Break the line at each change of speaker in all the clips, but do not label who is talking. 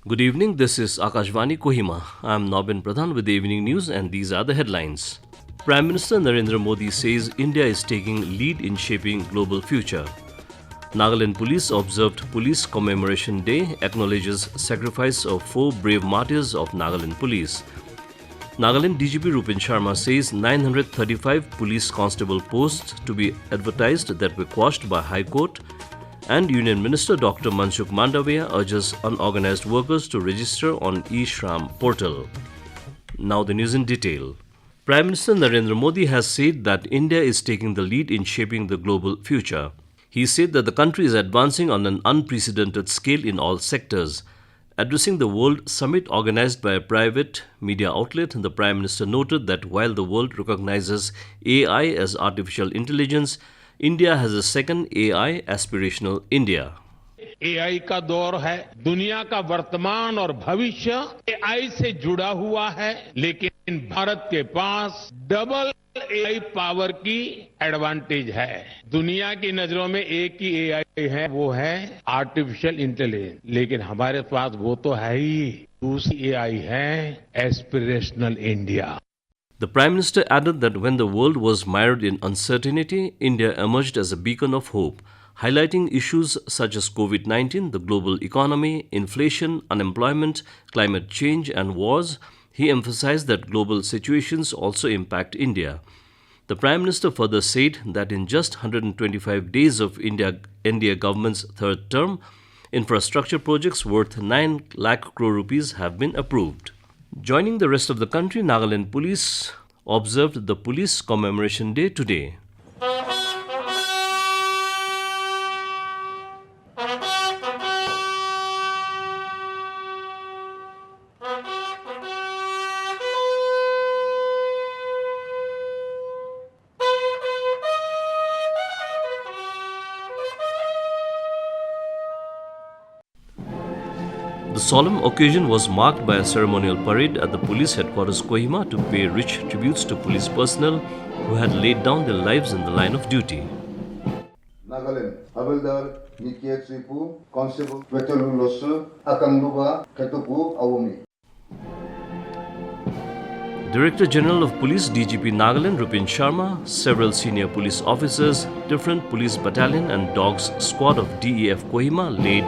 Good evening, this is Akashvani Kohima. I am Nobin Pradhan with the evening news and these are the headlines. Prime Minister Narendra Modi says India is taking lead in shaping global future. Nagaland Police observed Police Commemoration Day acknowledges sacrifice of 4 brave martyrs of Nagaland Police. Nagaland DGP Rupin Sharma says 935 police constable posts to be advertised that were quashed by High Court. And Union Minister Dr. Mansukh Mandaviya urges unorganized workers to register on eShram portal. Now the news in detail. Prime Minister Narendra Modi has said that India is taking the lead in shaping the global future. He said that the country is advancing on an unprecedented scale in all sectors. Addressing the World Summit organized by a private media outlet, the Prime Minister noted that while the world recognizes AI as artificial intelligence, India has a second AI aspirational India.
AI का दौर है, दुनिया का वर्तमान और भविष्य AI से जुड़ा हुआ है, लेकिन भारत के पास डबल एआई पावर की एडवांटेज है। दुनिया की नजरों में एक ही एआई है, वो है आर्टिफिशियल इंटेलिजेंस, लेकिन हमारे पास वो तो है ही, दूसरी एआई है aspirational India.
The Prime Minister added that when the world was mired in uncertainty, India emerged as a beacon of hope, highlighting issues such as COVID-19, the global economy, inflation, unemployment, climate change, and wars. He emphasized that global situations also impact India. The Prime Minister further said that in just 125 days of India government's third term, infrastructure projects worth 9 lakh crore rupees have been approved. Joining the rest of the country, Nagaland Police observed the Police Commemoration Day today. The solemn occasion was marked by a ceremonial parade at the police headquarters Kohima to pay rich tributes to police personnel who had laid down their lives in the line of duty.
Nagaland, Havildar, Nikiet Suipu, Constable, Wetalu Losu, Akangluba, Katupu, Awumi.
Director General of Police DGP Nagaland Rupin Sharma, several senior police officers, different police battalion and dogs squad of DEF Kohima laid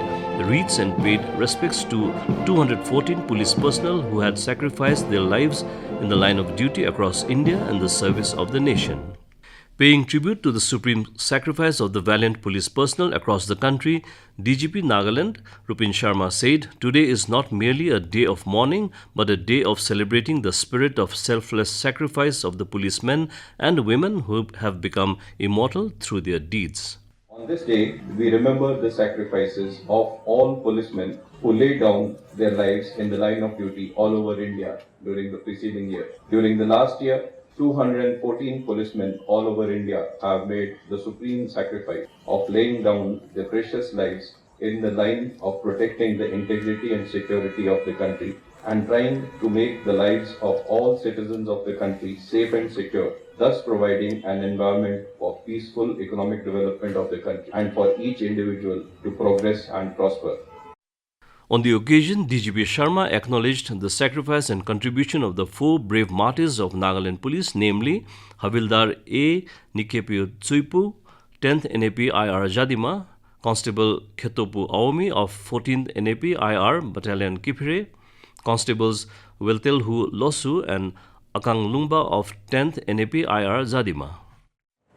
wreaths and paid respects to 214 police personnel who had sacrificed their lives in the line of duty across India in the service of the nation. Paying tribute to the supreme sacrifice of the valiant police personnel across the country, DGP Nagaland Rupin Sharma said, "Today is not merely a day of mourning, but a day of celebrating the spirit of selfless sacrifice of the policemen and women who have become immortal through their deeds."
On this day, we remember the sacrifices of all policemen who laid down their lives in the line of duty all over India during the preceding year. During the last year, 214 policemen all over India have made the supreme sacrifice of laying down their precious lives in the line of protecting the integrity and security of the country and trying to make the lives of all citizens of the country safe and secure, thus providing an environment for peaceful economic development of the country and for each individual to progress and prosper.
On the occasion, DGP Sharma acknowledged the sacrifice and contribution of the 4 brave martyrs of Nagaland Police, namely Havildar A. Nikepio Tsuipu, 10th NAP IR Jadima, Constable Khetopu Aomi of 14th NAP IR Battalion Kipire, Constables Weltelhu Losu and Akang Lungba of 10th NAP IR Zadima.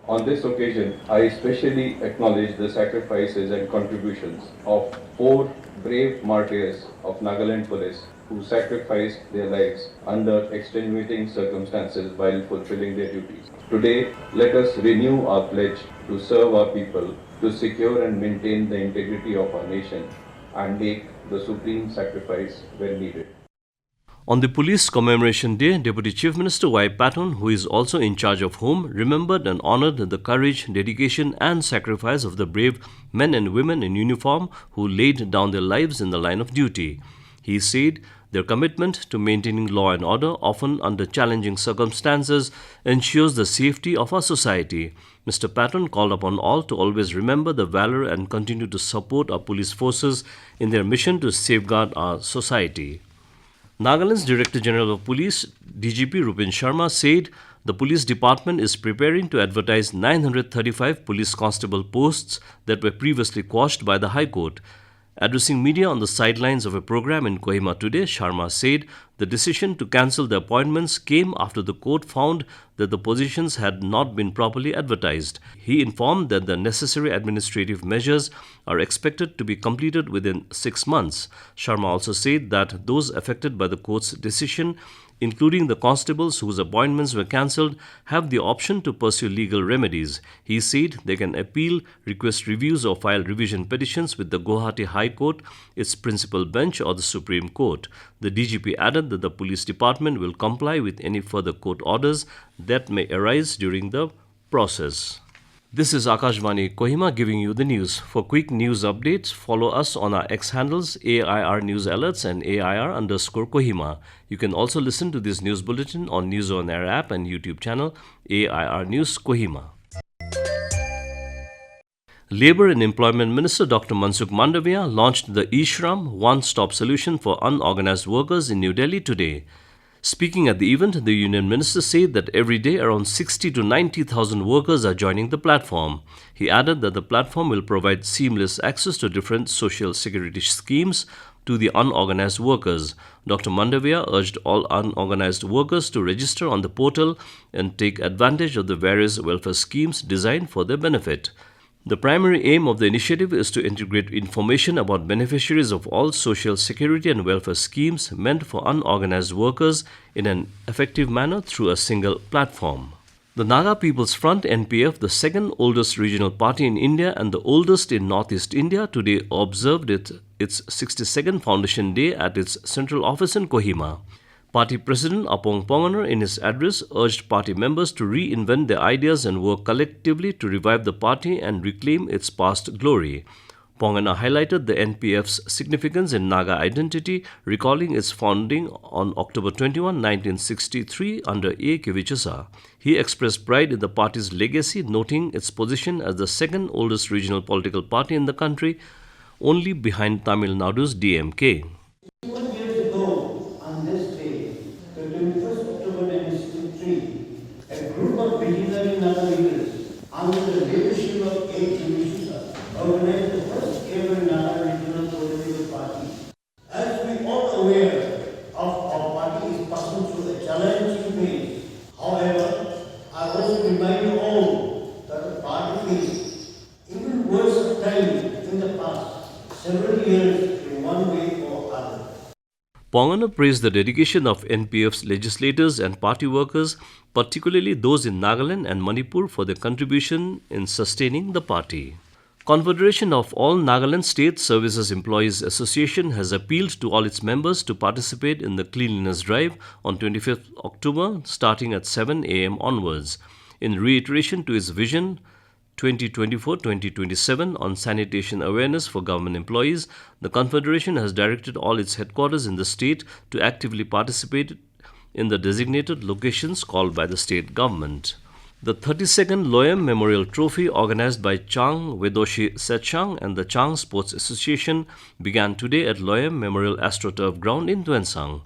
On this occasion, I especially acknowledge the sacrifices and contributions of 4 brave martyrs of Nagaland Police who sacrificed their lives under extenuating circumstances while fulfilling their duties. Today, let us renew our pledge to serve our people, to secure and maintain the integrity of our nation, and make the supreme sacrifice when needed.
On the Police Commemoration Day, Deputy Chief Minister Y. Patton, who is also in charge of Home, remembered and honored the courage, dedication and sacrifice of the brave men and women in uniform who laid down their lives in the line of duty. He said, Their commitment to maintaining law and order, often under challenging circumstances, ensures the safety of our society. Mr. Patton called upon all to always remember the valor and continue to support our police forces in their mission to safeguard our society. Nagaland's Director General of Police, DGP Rupin Sharma, said the police department is preparing to advertise 935 police constable posts that were previously quashed by the High Court. Addressing media on the sidelines of a program in Kohima today, Sharma said the decision to cancel the appointments came after the court found that the positions had not been properly advertised. He informed that the necessary administrative measures are expected to be completed within 6 months. Sharma also said that those affected by the court's decision, including the constables whose appointments were cancelled, have the option to pursue legal remedies. He said they can appeal, request reviews or file revision petitions with the Guwahati High Court, its principal bench or the Supreme Court. The DGP added that the police department will comply with any further court orders that may arise during the process. This is Akashvani Kohima giving you the news. For quick news updates, follow us on our X handles AIR News Alerts and AIR_Kohima. You can also listen to this news bulletin on News on Air app and YouTube channel AIR News Kohima. Labour and Employment Minister Dr. Mansukh Mandaviya launched the eShram one-stop solution for unorganized workers in New Delhi today. Speaking at the event, the Union Minister said that every day around 60 to 90,000 workers are joining the platform. He added that the platform will provide seamless access to different social security schemes to the unorganized workers. Dr. Mandaviya urged all unorganized workers to register on the portal and take advantage of the various welfare schemes designed for their benefit. The primary aim of the initiative is to integrate information about beneficiaries of all social security and welfare schemes meant for unorganized workers in an effective manner through a single platform. The Naga People's Front NPF, the second oldest regional party in India and the oldest in Northeast India, today observed its 62nd Foundation Day at its central office in Kohima. Party President Apong Ponganer in his address urged party members to reinvent their ideas and work collectively to revive the party and reclaim its past glory. Ponganer highlighted the NPF's significance in Naga identity, recalling its founding on October 21, 1963 under A. Kivicasa. He expressed pride in the party's legacy, noting its position as the second oldest regional political party in the country, only behind Tamil Nadu's DMK.
21 years ago, on this day, the 21st October 1963, a group of visionary Naga leaders, under the leadership of A. Kivicasa, organized the first ever Naga regional political party. As we all aware of, our party is passing through a challenging phase. However, I also remind you all that the party faced even worse times in the past several years in one way or other.
Ponganer praised the dedication of NPF's legislators and party workers, particularly those in Nagaland and Manipur, for their contribution in sustaining the party. Confederation of All Nagaland State Services Employees Association has appealed to all its members to participate in the cleanliness drive on 25th October starting at 7 a.m. onwards. In reiteration to its vision 2024-2027 on sanitation awareness for government employees, the Confederation has directed all its headquarters in the state to actively participate in the designated locations called by the state government. The 32nd Loyam Memorial Trophy, organized by Chang Vedoshi Setchang and the Chang Sports Association, began today at Loyam Memorial AstroTurf Ground in Tuensang.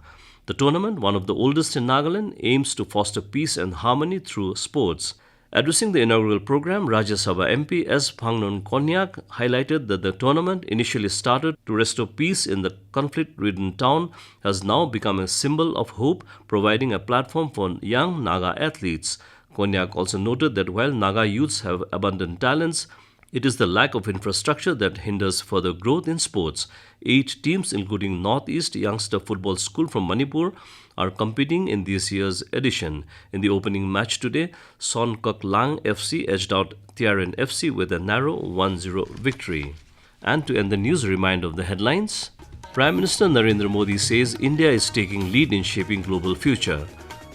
The tournament, one of the oldest in Nagaland, aims to foster peace and harmony through sports. Addressing the inaugural program, Rajya Sabha MP S. Phangnon Konyak highlighted that the tournament, initially started to restore peace in the conflict-ridden town, has now become a symbol of hope, providing a platform for young Naga athletes. Konyak also noted that while Naga youths have abundant talents, it is the lack of infrastructure that hinders further growth in sports. 8 teams, including Northeast Youngster Football School from Manipur, are competing in this year's edition. In the opening match today, Son Kok Lang FC edged out Tiaren FC with a narrow 1-0 victory. And to end the news, a reminder of the headlines. Prime Minister Narendra Modi says India is taking lead in shaping global future.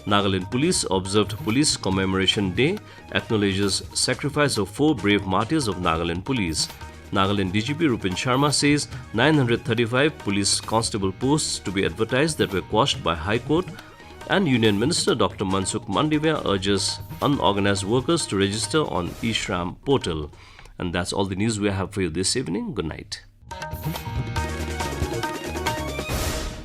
Nagaland Police observed Police Commemoration Day, acknowledges sacrifice of 4 brave martyrs of Nagaland Police. Nagaland DGP Rupin Sharma says 935 police constable posts to be advertised that were quashed by High Court, and Union Minister Dr. Mansukh Mandaviya urges unorganized workers to register on eShram portal. And that's all the news we have for you this evening. Good night.